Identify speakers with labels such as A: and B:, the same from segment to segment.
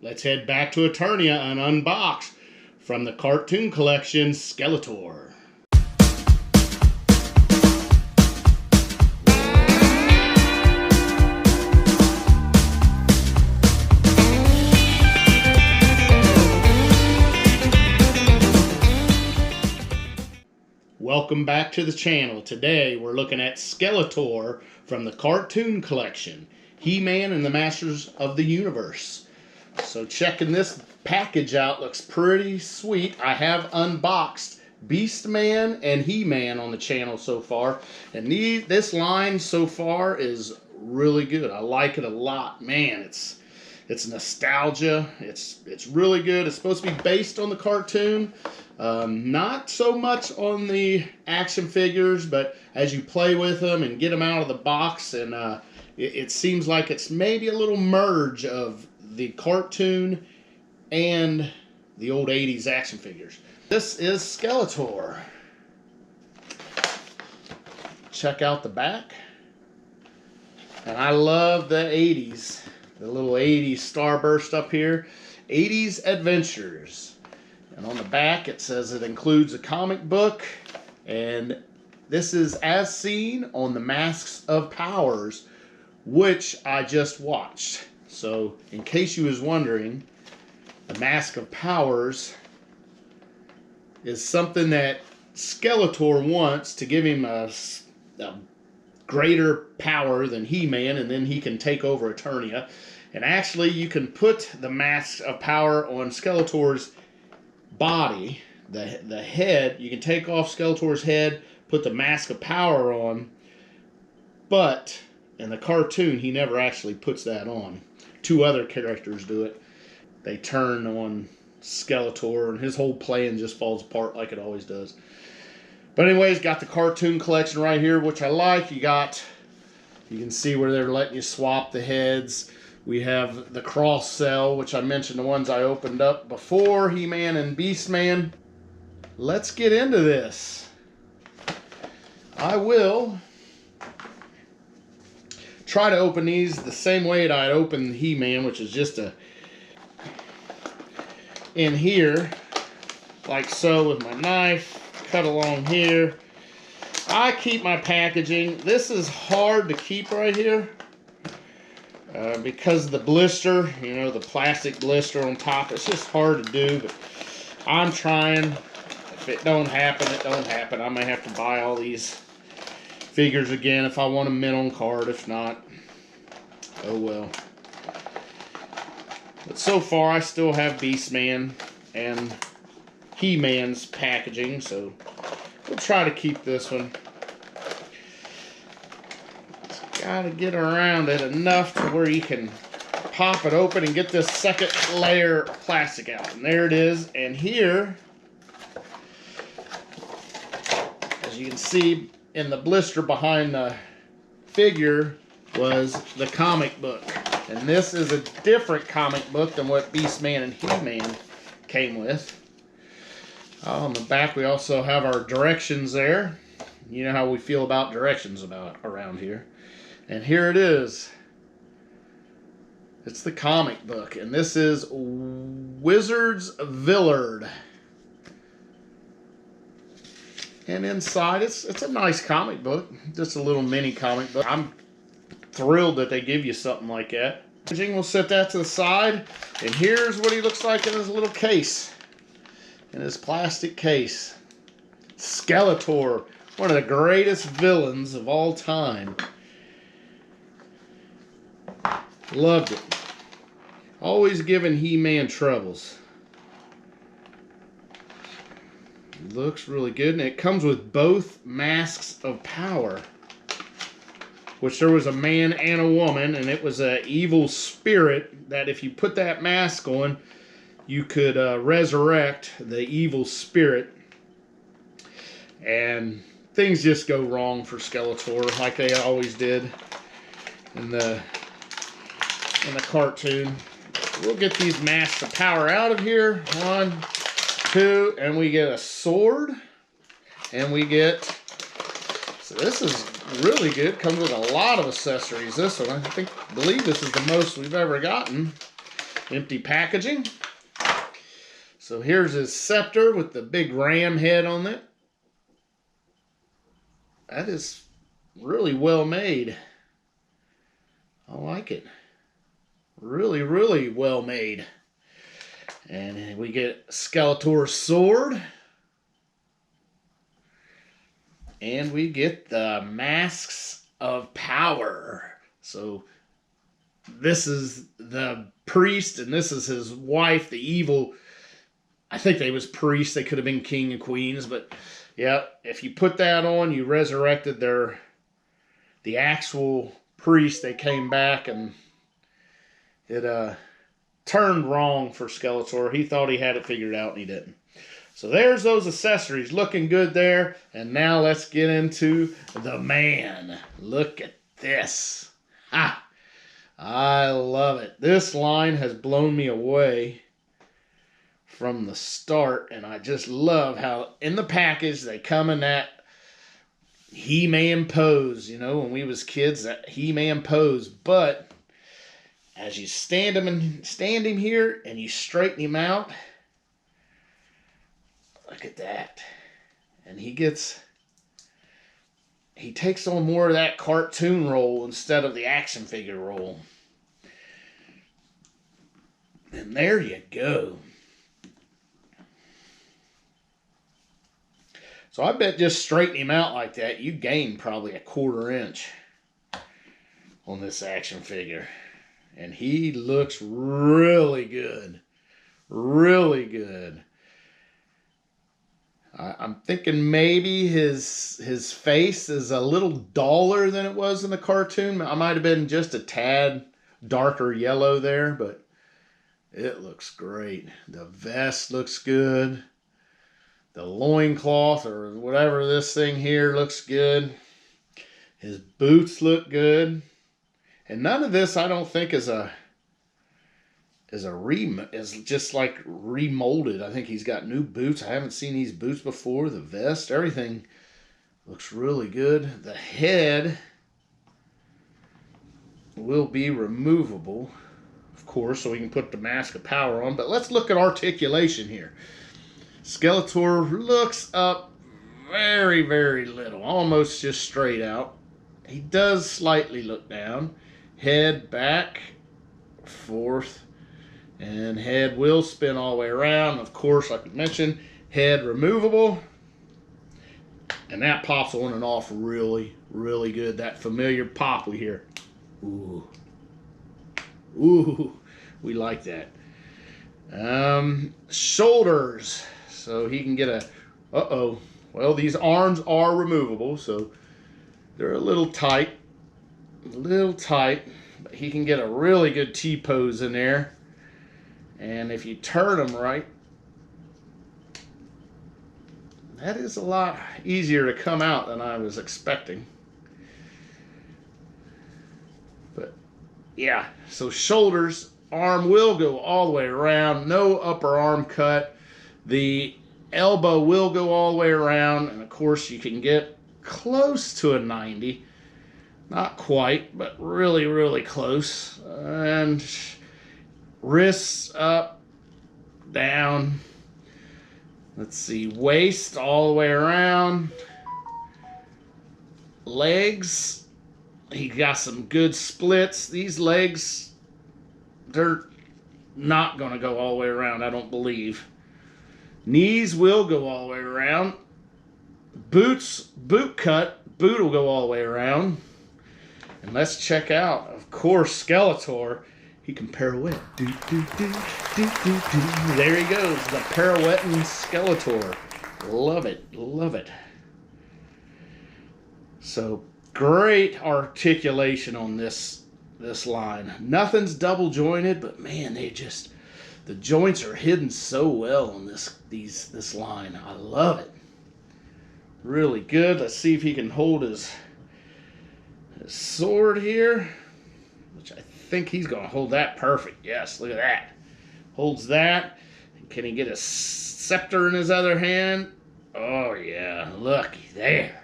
A: let's head back to Eternia and unbox from the cartoon collection Skeletor. Welcome back to the channel. Today we're looking at Skeletor from the cartoon collection, He-Man and the Masters of the Universe. So checking this package out, looks pretty sweet. I have unboxed Beastman and He-Man on the channel so far, and this line so far is really good. I like it a lot. Man, it's nostalgia. It's really good. It's supposed to be based on the cartoon. Not so much on the action figures, but as you play with them and get them out of the box, and it seems like it's maybe a little merge of the cartoon and the old 80s action figures. This is Skeletor. Check out the back. And I love the 80s. The little 80s starburst up here. 80s Adventures. And on the back it says it includes a comic book. And this is as seen on the Masks of Powers, which I just watched. So in case you was wondering, the Mask of Powers is something that Skeletor wants to give him a greater power than He-Man, and then he can take over Eternia. And actually you can put the Mask of Power on Skeletor's body, the head. You can take off Skeletor's head, put the Mask of Power on, but in the cartoon he never actually puts that on. Two other characters do it. They turn on Skeletor and his whole plan just falls apart like it always does. But anyways, got the cartoon collection right here, which I like. You can see where they're letting you swap the heads. We have the cross cell, which I mentioned the ones I opened up before, He-Man and Beastman. Let's get into this. I will try to open these the same way that I'd opened He-Man, which is just in here, like so, with my knife, cut along here. I keep my packaging. This is hard to keep right here because of the blister, you know, the plastic blister on top. It's just hard to do, but I'm trying. If it don't happen, it don't happen. I may have to buy all these figures again if I want them mint on card. If not, oh well. But so far I still have Beastman and He-Man's packaging, so we'll try to keep this one. Just gotta get around it enough to where you can pop it open and get this second layer of plastic out. And there it is. And here, as you can see in the blister behind the figure, was the comic book. And this is a different comic book than what Beastman and He-Man came with. On the back we also have our directions there. You know how we feel about directions around here. And here it is. It's the comic book. And this is Wizards Villard. And inside it's a nice comic book. Just a little mini comic book. I'm thrilled that they give you something like that. We'll set that to the side, and here's what he looks like in his little case, in his plastic case. Skeletor, one of the greatest villains of all time. Loved it. Always giving He-Man troubles. Looks really good, and it comes with both Masks of Power, which there was a man and a woman, and it was an evil spirit that if you put that mask on, you could resurrect the evil spirit. And things just go wrong for Skeletor, like they always did in the cartoon. We'll get these Masks of Power out of here. 1, 2, and we get a sword, and we get, so this is really good. Comes with a lot of accessories. This one, I believe this is the most we've ever gotten. empty packaging. So here's his scepter with the big ram head on it. That is really well made. I like it. Really, really well made. And we get Skeletor's sword. And we get the Masks of Power. So this is the priest, and this is his wife, the evil. I think they was priests. They could have been king and queens, but yeah, if you put that on, you resurrected the actual priest. They came back, and it turned wrong for Skeletor. He thought he had it figured out, and he didn't. So there's those accessories looking good there. And now let's get into the man. Look at this. Ha! I love it. This line has blown me away from the start. And I just love how in the package they come in that He-Man pose. You know, when we was kids, that He-Man pose. But as you stand him here and you straighten him out, look at that. And he takes on more of that cartoon role instead of the action figure role. And there you go. So I bet just straightening him out like that, you gain probably a 1/4 inch on this action figure. And he looks really good. Really good. I'm thinking maybe his face is a little duller than it was in the cartoon. I might have been just a tad darker yellow there, but it looks great. The vest looks good. The loincloth or whatever this thing here looks good. His boots look good. And none of this I don't think is just like remolded. I think he's got new boots. I haven't seen these boots before. The vest, everything looks really good. The head will be removable, of course, so we can put the Mask of Power on. But let's look at articulation here. Skeletor looks up very, very little, almost just straight out. He does slightly look down. Head back, forth. And head will spin all the way around. Of course, like I mentioned, head removable. And that pops on and off really, really good. That familiar pop we hear. Ooh. Ooh. We like that. Shoulders. So he can get a... Uh-oh. Well, these arms are removable, so they're a little tight. A little tight. But he can get a really good T-pose in there. And if you turn them right, that is a lot easier to come out than I was expecting. But yeah, so shoulders, arm will go all the way around. No upper arm cut. The elbow will go all the way around. And of course you can get close to a 90. Not quite, but really, really close. And wrists up, down. Let's see, waist all the way around. Legs, he got some good splits. These legs, they're not going to go all the way around, I don't believe. Knees will go all the way around. Boots, boot cut, boot will go all the way around. And let's check out, of course, Skeletor. He can pirouette. Do, do, do, do, do, do. There he goes, the pirouetting Skeletor. Love it, love it. So great articulation on this line. Nothing's double jointed, but man, the joints are hidden so well on this line. I love it. Really good. Let's see if he can hold his sword here, which I think he's going to hold that perfect. Yes, look at that. Holds that. Can he get a scepter in his other hand? Oh, yeah. Looky there.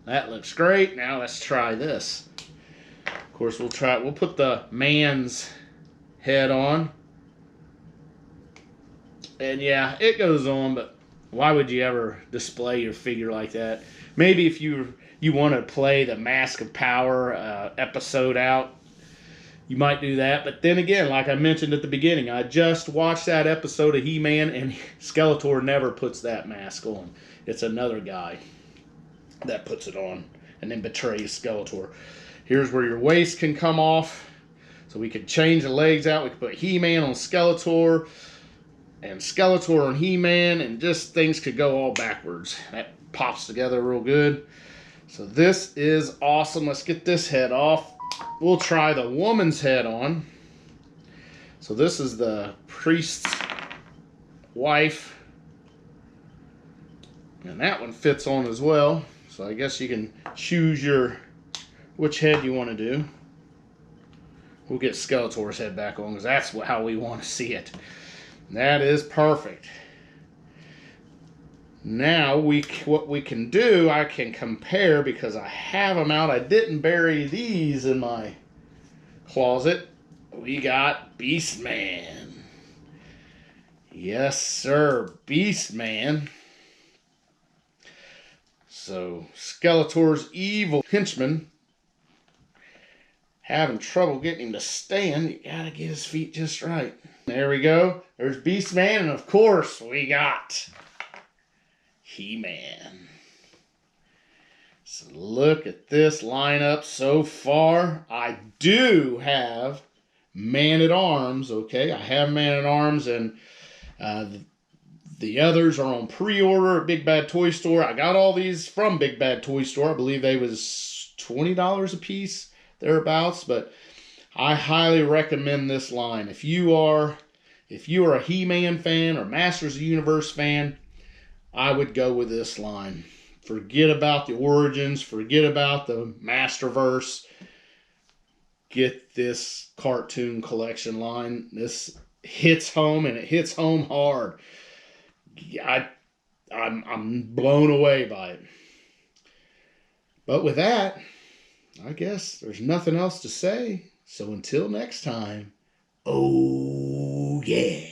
A: That looks great. Now let's try this. Of course, we'll put the man's head on. And yeah, it goes on, but why would you ever display your figure like that? Maybe if you want to play the Mask of Power episode out, you might do that. But then again, like I mentioned at the beginning, I just watched that episode of He-Man, and Skeletor never puts that mask on. It's another guy that puts it on and then betrays Skeletor. Here's where your waist can come off. So we could change the legs out. We could put He-Man on Skeletor and Skeletor on He-Man, and just things could go all backwards. That pops together real good. So this is awesome. Let's get this head off. We'll try the woman's head on. So this is the priest's wife. And that one fits on as well. So I guess you can choose which head you want to do. We'll get Skeletor's head back on because that's how we want to see it. That is perfect. Now what we can do, I can compare because I have them out. I didn't bury these in my closet. We got Beastman. Yes, sir, Beastman. So Skeletor's evil henchman, having trouble getting him to stand. You gotta get his feet just right. There we go. There's Beastman, and of course we got He-Man. So look at this lineup so far. I do have Man-at-Arms, okay? I have Man-at-Arms, and the others are on pre-order at Big Bad Toy Store. I got all these from Big Bad Toy Store. I believe they was $20 a piece, thereabouts, but I highly recommend this line. If you are a He-Man fan or Masters of the Universe fan, I would go with this line. Forget about the Origins. Forget about the Masterverse. Get this cartoon collection line. This hits home, and it hits home hard. I'm blown away by it. But with that, I guess there's nothing else to say. So until next time, oh yeah.